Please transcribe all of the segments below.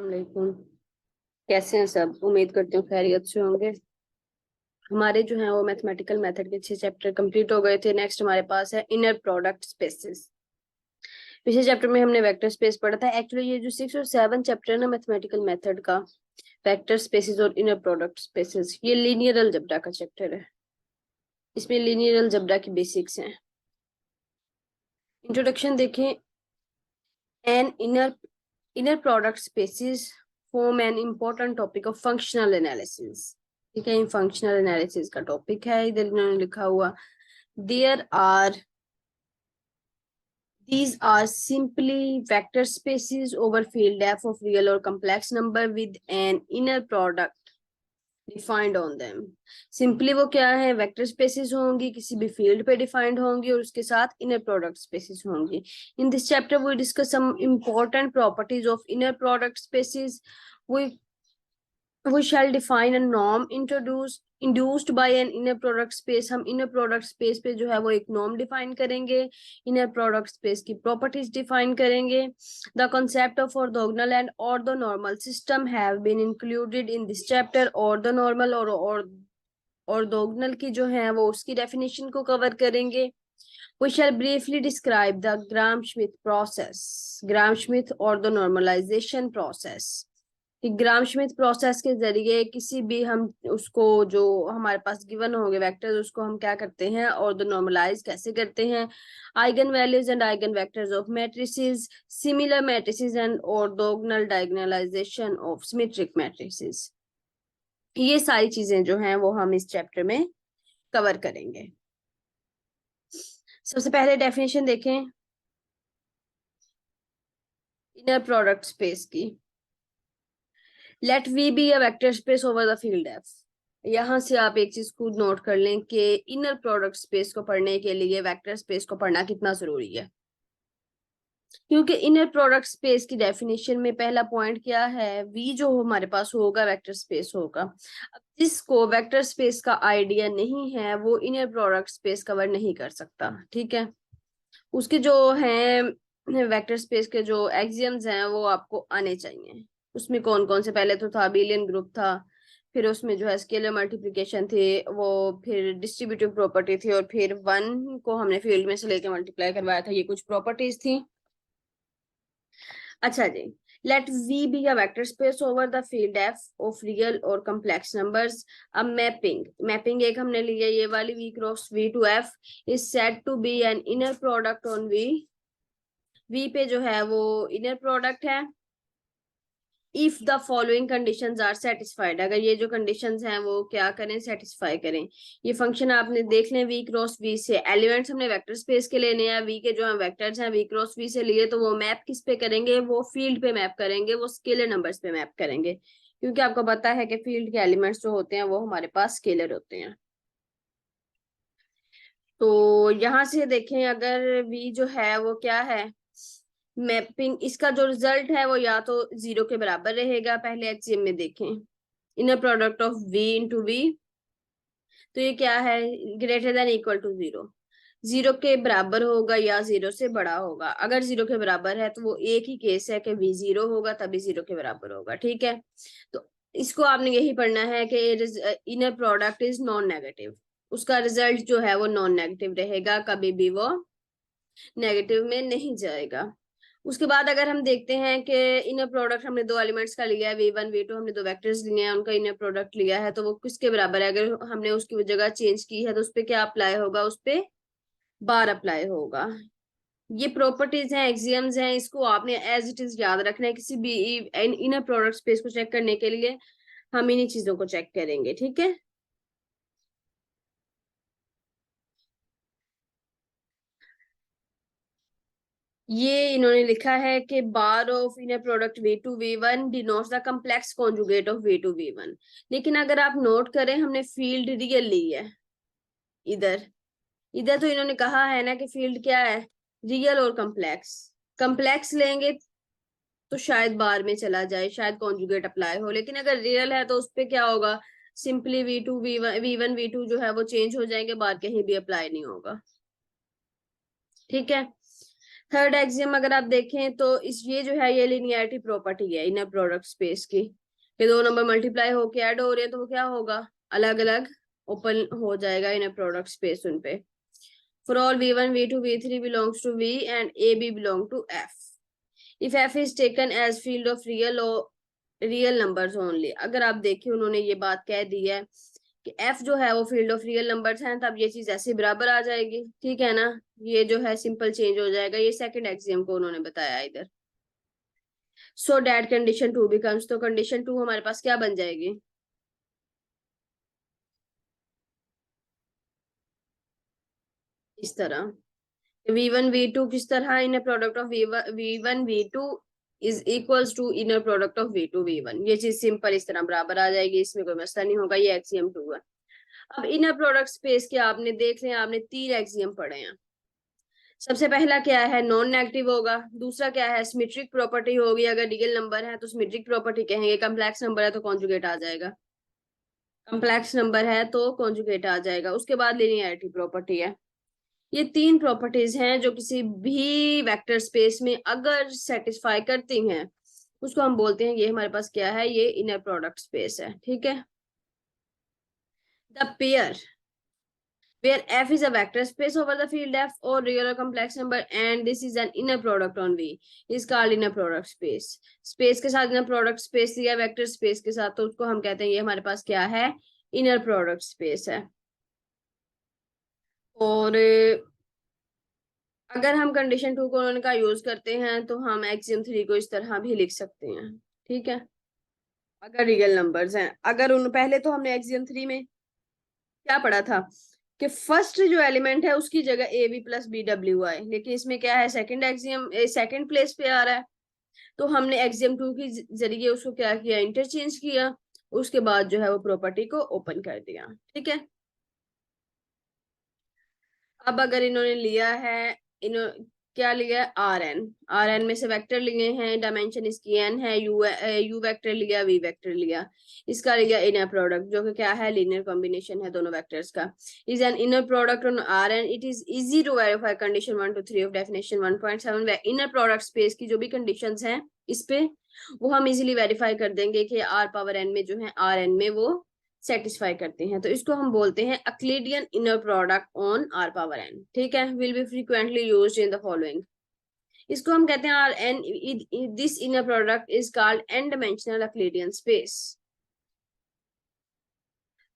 वालेकुम। कैसे हैं सब? उम्मीद करती हूँ खैरियत से होंगे। हमारे जो है वो मैथमेटिकल मेथड के 6 चैप्टर कंप्लीट हो गए थे। नेक्स्ट हमारे पास है इनर प्रोडक्ट स्पेसेस। पिछले चैप्टर में हमने वेक्टर स्पेस पढ़ा था। एक्चुअली ये जो 6 और 7 चैप्टर है ना मैथमेटिकल मेथड का, वेक्टर स्पेसेस और इनर प्रोडक्ट स्पेसेस, ये लीनियर अलजेब्रा का चैप्टर है। इसमें लीनियर अलजेब्रा की बेसिक्स हैं। इंट्रोडक्शन देखें। N inner product spaces form an important topic of functional analysis. ठीक है, फंक्शनल एनालिसिस का टॉपिक है। इधर इन्होंने लिखा हुआ there are these are simply vector spaces over field f of real or complex number with an inner product defined on them. Simply वो क्या है, वेक्टर स्पेसेस होंगी, किसी भी फील्ड पे डिफाइंड होंगी और उसके साथ इनर प्रोडक्ट स्पेसेस होंगी। In this chapter we discuss some important properties of inner product spaces. we we shall define a norm induced by an inner product space। हम inner product space पे जो है वो एक norm define करेंगे, inner product space की properties define करेंगे। The concept of orthogonal and orthonormal system have been included in this chapter। orthonormal और orthogonal की जो है वो उसकी definition को cover करेंगे। We shall briefly describe the Gram-Schmidt process, Gram-Schmidt orthonormalization process। Gram श्मिथ process के जरिए किसी भी हम उसको जो हमारे पास गिवन होंगे वेक्टर्स उसको हम क्या करते हैं, और नॉर्मलाइज कैसे करते हैं। Eigen values and eigen vectors of matrices, similar matrices and orthogonal diagonalisation of symmetric matrices. ये सारी चीजें जो हैं वो हम इस चैप्टर में कवर करेंगे। सबसे पहले डेफिनेशन देखें इनर प्रोडक्ट स्पेस की। Let V be a vector space over the field F. यहां से आप एक चीज खुद नोट कर लें कि इनर प्रोडक्ट स्पेस को पढ़ने के लिए वेक्टर स्पेस को पढ़ना कितना जरूरी है। क्योंकि इनर प्रोडक्ट स्पेस की डेफिनेशन में पहला पॉइंट क्या है, वी जो हमारे पास होगा वेक्टर स्पेस होगा। अब जिसको वेक्टर स्पेस का आइडिया नहीं है वो इनर प्रोडक्ट स्पेस कवर नहीं कर सकता। ठीक है, उसके जो हैं वेक्टर स्पेस के जो एक्सियम्स हैं वो आपको आने चाहिए। उसमें कौन कौन से, पहले तो था अबेलियन ग्रुप था, फिर उसमें जो है स्केलर मल्टीप्लिकेशन थे, वो फिर डिस्ट्रीब्यूटिव प्रॉपर्टी थी, और फिर वन को हमने फील्ड में से लेकर मल्टीप्लाई करवाया था। ये कुछ प्रॉपर्टीज थी। अच्छा जी, let V be a vector space over the field F of real और कम्प्लेक्स नंबर्स। अब मैपिंग एक हमने लिया, ये वाली V cross V to F is said to be an inner product on V. V पे जो है वो इनर प्रोडक्ट है if the following conditions are satisfied. अगर ये जो कंडीशंस हैं वो क्या करें, सेटिस्फाई करें। ये फंक्शन आपने देख लें, वी क्रॉस वी से एलिमेंट्स हमने वेक्टर स्पेस के लेने हैं, वी के जो है वेक्टर्स हैं वी क्रॉस वी से लिए, तो वो मैप किस पे करेंगे, वो फील्ड पे मैप करेंगे, वो स्केलर नंबर्स पे मैप करेंगे। क्योंकि आपको पता है कि फील्ड के एलिमेंट्स जो होते हैं वो हमारे पास स्केलर होते हैं। तो यहां से देखें, अगर वी जो है वो क्या है, मैपिंग, इसका जो रिजल्ट है वो या तो 0 के बराबर रहेगा। पहले एक्सियम में देखें, inner product of v into V, तो ये क्या है, ग्रेटर देन इक्वल टू 0। 0 के बराबर होगा या 0 से बड़ा होगा। अगर 0 के बराबर है तो वो एक ही केस है कि v 0 होगा, तभी 0 के बराबर होगा। ठीक है, तो इसको आपने यही पढ़ना है कि inner product is non negative. उसका रिजल्ट जो है वो नॉन नेगेटिव रहेगा, कभी भी वो नेगेटिव में नहीं जाएगा। उसके बाद अगर हम देखते हैं कि इनर प्रोडक्ट हमने दो एलिमेंट्स का लिया है, v1 v2, हमने दो वेक्टर्स लिए हैं, उनका इनर प्रोडक्ट लिया है, तो वो किसके बराबर है। अगर हमने उसकी जगह चेंज की है तो उस पर क्या अप्लाई होगा, उस पर बार अप्लाई होगा। ये प्रॉपर्टीज हैं, एक्सियम्स हैं, इसको आपने एज इट इज याद रखना है। किसी भी इनर प्रोडक्ट स्पेस को चेक करने के लिए हम इन्हीं चीजों को चेक करेंगे। ठीक है, ये इन्होंने लिखा है कि bar of inner product v2 v1 denotes the complex conjugate of v2 v1। लेकिन अगर आप नोट करें, हमने फील्ड रियल ली है। इधर इधर तो इन्होंने कहा है ना कि फील्ड क्या है, रियल और कम्प्लेक्स। कम्प्लेक्स लेंगे तो शायद बार में चला जाए, शायद कॉन्जुगेट अप्लाई हो, लेकिन अगर रियल है तो उस पर क्या होगा, सिंपली v1 v2 जो है वो चेंज हो जाएंगे, बार कहीं भी अप्लाई नहीं होगा। ठीक है, थर्ड एक्सियम अगर आप देखें तो इस ये जो है ये लिनियरिटी प्रॉपर्टी है इनर प्रोडक्ट स्पेस की, कि दो नंबर मल्टीप्लाई होके ऐड हो रहे हैं तो वो क्या होगा, अलग अलग ओपन हो जाएगा इनर प्रोडक्ट स्पेस उन पे। For all v1 v2 v3 belongs to v and ab belong to f if f is taken as field of real or real numbers only. अगर आप देखिए उन्होंने ये बात कह दी है कि f जो है वो फील्ड ऑफ रियल नंबर्स हैं, तब ये चीज ऐसे बराबर आ जाएगी, ठीक है ना। ये जो है सिंपल चेंज हो जाएगा, ये सेकंड एक्सियम को उन्होंने बताया इधर। So that condition to becomes, तो कंडीशन टू हमारे पास क्या बन जाएगी, इस तरह v1 v2 किस तरह inner product of v1 v2 is equals to inner product of v2 v1। ये चीज सिंपल इस तरह बराबर आ जाएगी, इसमें कोई मसला नहीं होगा, ये एक्सियम टू है। अब इनर प्रोडक्ट स्पेस के आपने देख लिया, आपने तीन एक्सियम पढ़े हैं। सबसे पहला क्या है, नॉन नेगेटिव होगा। दूसरा क्या है, सिमेट्रिक प्रॉपर्टी होगी, अगर रियल नंबर है तो सिमेट्रिक प्रॉपर्टी कहेंगे, कम्प्लेक्स नंबर है तो कॉन्जुगेट आ जाएगा, कम्प्लेक्स नंबर है तो कॉन्जुगेट आ जाएगा। उसके बाद लिनियरिटी प्रॉपर्टी है। ये तीन प्रॉपर्टीज हैं जो किसी भी वेक्टर स्पेस में अगर सेटिस्फाई करती हैं उसको हम बोलते हैं, ये हमारे पास क्या है, ये इनर प्रोडक्ट स्पेस है, ठीक है। The pair where f is a vector space over the field f or real or complex number and this is an inner product on v is called inner product space। Space के साथ inner product space दिया vector space के साथ, तो उसको हम कहते हैं ये हमारे पास क्या है, inner product space है। और अगर हम कंडीशन टू को उनका यूज करते हैं तो हम एक्सियम थ्री को इस तरह भी लिख सकते हैं, ठीक है। अगर रियल नंबर्स हैं, अगर उन पहले तो हमने एक्सियम थ्री में क्या पढ़ा था कि फर्स्ट जो एलिमेंट है उसकी जगह ए बी प्लस बी डब्ल्यू आए, लेकिन इसमें क्या है, सेकंड एक्सियम सेकंड प्लेस पे आ रहा है, तो हमने एक्सियम टू की जरिए उसको क्या किया, इंटरचेंज किया, उसके बाद जो है वो प्रॉपर्टी को ओपन कर दिया, ठीक है। अब अगर इन्होंने लिया है, इन्हों क्या लिया है, आर एन में से वेक्टर लिए हैं, डायमेंशन इसकी एन है, यू वेक्टर लिया, वी वेक्टर लिया, इसका लिया इनर प्रोडक्ट जो कि क्या है, लीनियर कॉम्बिनेशन है दोनों वेक्टर्स का। Is an inner product on R N, it is easy to verify condition 1 to 3 of definition 1.7। Inner product space की जो भी कंडीशंस हैं इस पे वो हम इजीली वेरीफाई कर देंगे कि आर पावर एन में जो है आर एन में वो सेटिस्फाई करते हैं, तो इसको हम बोलते हैं Euclidean inner product on R power N, ठीक है। Will be frequently used in the following, इसको हम कहते हैं R N, this inner product is called N dimensional Euclidean space.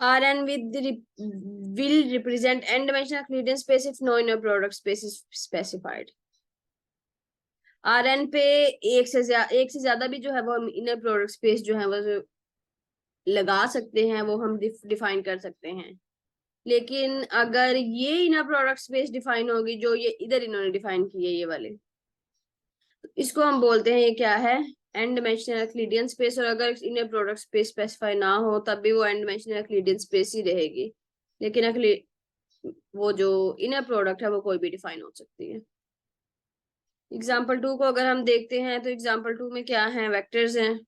Rn will represent n-dimensional Euclidean space if no inner product space is specified। Rn पे एक से ज्यादा भी जो है वो इनर प्रोडक्ट स्पेस जो है वो लगा सकते हैं, वो हम डिफाइन कर सकते हैं। लेकिन अगर ये इनर प्रोडक्ट स्पेस डिफाइन होगी जो ये इधर इन्होंने डिफाइन की है ये वाले, तो इसको हम बोलते हैं ये क्या है, एन डायमेंशनल यूक्लिडियन स्पेस। और अगर इनर प्रोडक्ट स्पेस स्पेसिफाई ना हो तब भी वो एन डायमेंशनल यूक्लिडियन स्पेस ही रहेगी, लेकिन वो जो इनर प्रोडक्ट है वो कोई भी डिफाइन हो सकती है। एग्जाम्पल टू को अगर हम देखते हैं तो एग्जाम्पल टू में क्या है, वेक्टर्स हैं,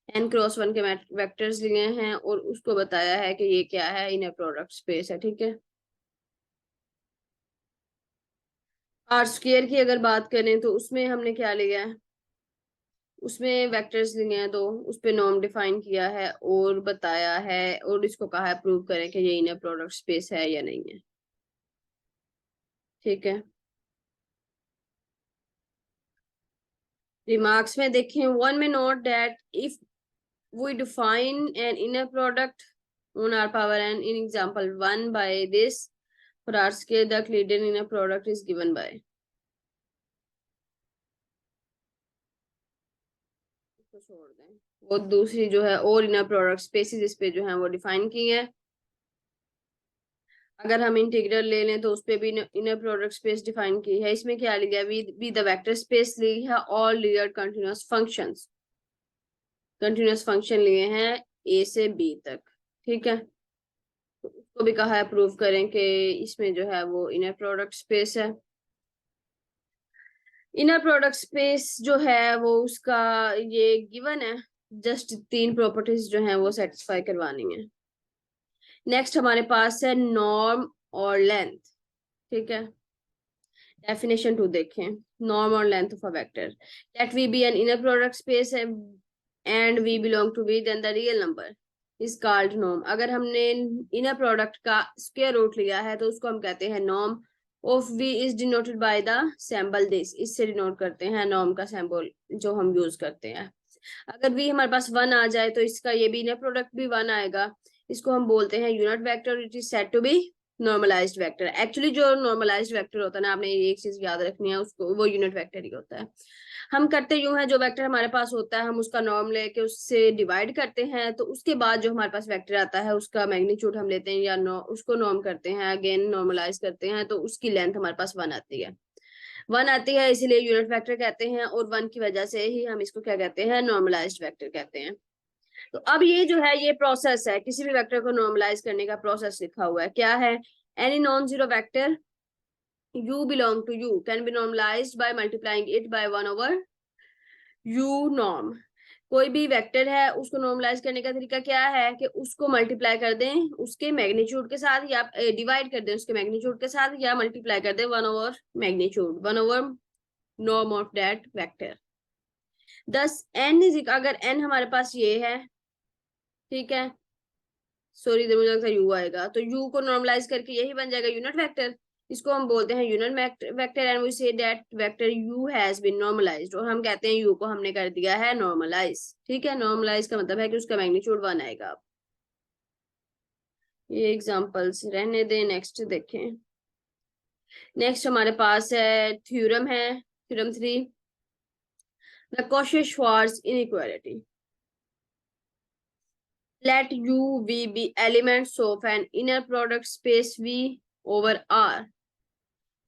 n×1 के वेक्टर्स लिए हैं और उसको बताया है कि ये क्या है, इनर प्रोडक्ट स्पेस है, ठीक है। आर स्क्वायर की अगर बात करें तो उसमें हमने क्या लिया है, उसमें वेक्टर्स लिए हैं, तो उस पे नॉर्म डिफाइन किया है और बताया है और इसको कहा है प्रूव करें कि ये इनर प्रोडक्ट स्पेस है या नहीं है, ठीक है। रिमार्क्स में देखें, वन में note that if we define an inner product on R power n in example 1 by this, for R square the Euclidean inner product is given by, इसको छोड़ दें, वो दूसरी जो है और इनर प्रोडक्ट स्पेसिस इस पे जो है वो डिफाइन की है। अगर हम इंटीग्रल ले लें तो उस पे भी इनर प्रोडक्ट स्पेस डिफाइन की है। इसमें क्या लिया, वी द वेक्टर स्पेस ली है, all real continuous functions, continuous function लिए हैं ए से बी तक, ठीक है। तो उसको भी कहा है प्रूव करें कि इसमें जो है वो इनर प्रोडक्ट स्पेस है। इनर प्रोडक्ट स्पेस जो है वो उसका ये गिवन है, जस्ट तीन प्रॉपर्टीज जो है वो सेटिस्फाई करवानी है। नेक्स्ट हमारे पास है नॉर्म और लेंथ, ठीक है। डेफिनेशन 2 देखें, नॉर्म और length of a vector, let V be an inner product space and v belong to V, then the real number is called norm. अगर हमने इनर प्रोडक्ट का स्क्वायर रूट लिया है तो उसको हम कहते हैं norm. Of v is denoted by the symbol this, इससे डिनोट करते हैं नॉर्म का सिंबल जो हम यूज करते हैं। अगर वी हमारे पास 1 आ जाए तो इसका ये भी इनर प्रोडक्ट भी 1 आएगा, इसको हम बोलते हैं unit vector, it is said to be normalized vector. Actually जो नॉर्मलाइज्ड वेक्टर होता है ना, आपने एक चीज याद रखनी है, उसको वो यूनिट वेक्टर ही होता है। हम करते यूं है, जो वेक्टर हमारे पास होता है हम उसका नॉर्म लेके उससे डिवाइड करते हैं, तो उसके बाद जो हमारे पास वेक्टर आता है उसका मैग्नीट्यूड हम लेते हैं या उसको नॉर्म करते हैं, अगेन नॉर्मलाइज करते हैं, तो उसकी लेंथ हमारे पास 1 आती है। 1 आती है इसीलिए यूनिट वेक्टर कहते हैं, और 1 की वजह से ही हम इसको क्या कहते हैं, नॉर्मलाइज्ड वेक्टर कहते हैं। तो अब ये जो है ये प्रोसेस है, किसी भी वेक्टर को नॉर्मलाइज करने का प्रोसेस लिखा हुआ है, क्या है, any non zero vector u belong to u can be normalized by multiplying it by 1 over u norm। कोई भी वेक्टर है उसको नॉर्मलाइज करने का तरीका क्या है कि उसको मल्टीप्लाई कर दें उसके मैग्नीट्यूड के साथ, या डिवाइड कर दें उसके मैग्नीट्यूड के साथ, या मल्टीप्लाई कर दें 1 over magnitude, 1 over norm of that vector. दस n इज, अगर n हमारे पास ये है, ठीक है, सॉरी मुझे लगता है u आएगा, तो u को नॉर्मलाइज करके यही बन जाएगा यूनिट वेक्टर, इसको हम बोलते हैं unit vector, and we say that vector u has been normalized, और हम कहते हैं u को हमने कर दिया है नॉर्मलाइज। ठीक है, नॉर्मलाइज का मतलब है कि उसका मैग्नीट्यूड 1 आएगा। ये एग्जांपल्स रहने दें, नेक्स्ट देखें। नेक्स्ट हमारे पास थ्योरम है theorem 3, the Cauchy-Schwarz inequality. Let U, V be elements of an inner product space V over R।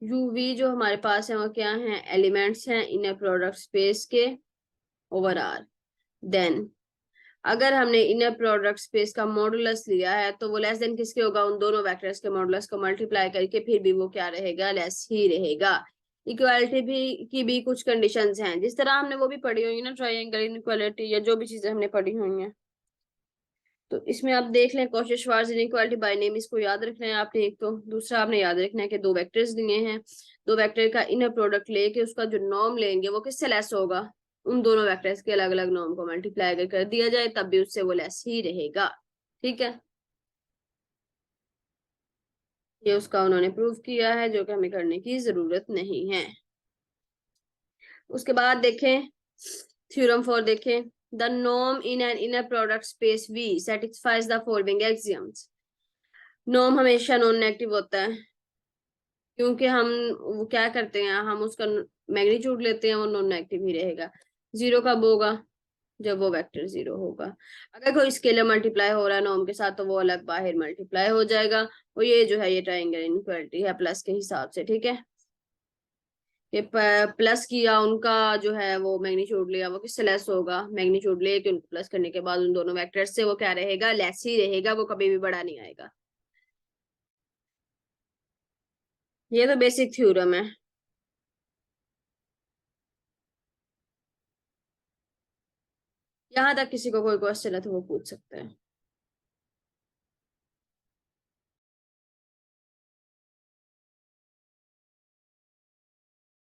U, V जो हमारे पास है वो क्या है, एलिमेंट्स हैं इनर प्रोडक्ट स्पेस के ओवर R। देन अगर हमने इनर प्रोडक्ट स्पेस का मॉडुलस लिया है तो वो लेस देन किसके होगा, उन दोनों वेक्टर्स के मॉडुलस को मल्टीप्लाई करके फिर भी वो क्या रहेगा, लेस ही रहेगा। इक्वालिटी भी की भी कुछ कंडीशंस हैं, जिस तरह हमने वो भी पढ़ी हुई है ना, ट्रायंगल इनइक्वालिटी या जो भी चीजें हमने पढ़ी हुई हैं। तो इसमें आप देख लें, कॉची-श्वार्ट्ज इनइक्वालिटी बाय नेम, इसको याद रखना है आपने एक, तो दूसरा आपने याद रखना है कि दो वेक्टर्स दिए हैं, दो वेक्टर का इनर प्रोडक्ट लेके उसका जो नॉर्म लेंगे वो किससे लेस होगा, उन दोनों वेक्टर्स के अलग अलग नॉर्म को मल्टीप्लाई अगर कर दिया जाए तब भी उससे वो लेस ही रहेगा। ठीक है, ये उसका उन्होंने प्रूव किया है, जो कि हमें करने की जरूरत नहीं है। उसके बाद देखें थ्योरम 4 देखें, the norm in an inner product space V satisfies the following axioms। Norm हमेशा नॉन नेगेटिव होता है, क्योंकि हम वो क्या करते हैं, हम उसका मैग्नीट्यूड लेते हैं, वो नॉन नेगेटिव ही रहेगा। जीरो कब होगा, जब वो वेक्टर 0 होगा। अगर कोई स्केलर मल्टीप्लाई हो रहा है नॉर्म के साथ तो वो अलग बाहर मल्टीप्लाई हो जाएगा। और ये जो है ये ट्रायंगल इनइक्वालिटी है प्लस के हिसाब से। ठीक है, ये प्लस किया, उनका जो है वो मैग्नीट्यूड लिया, वो किससे लेस होगा, मैग्नीट्यूड लेके उनको प्लस करने के बाद उन दोनों वेक्टर्स से वो क्या रहेगा, लेस ही रहेगा, वो कभी भी बड़ा नहीं आएगा। ये तो बेसिक थ्योरम है। यहाँ तक किसी को कोई क्वेश्चन है तो वो पूछ सकते हैं।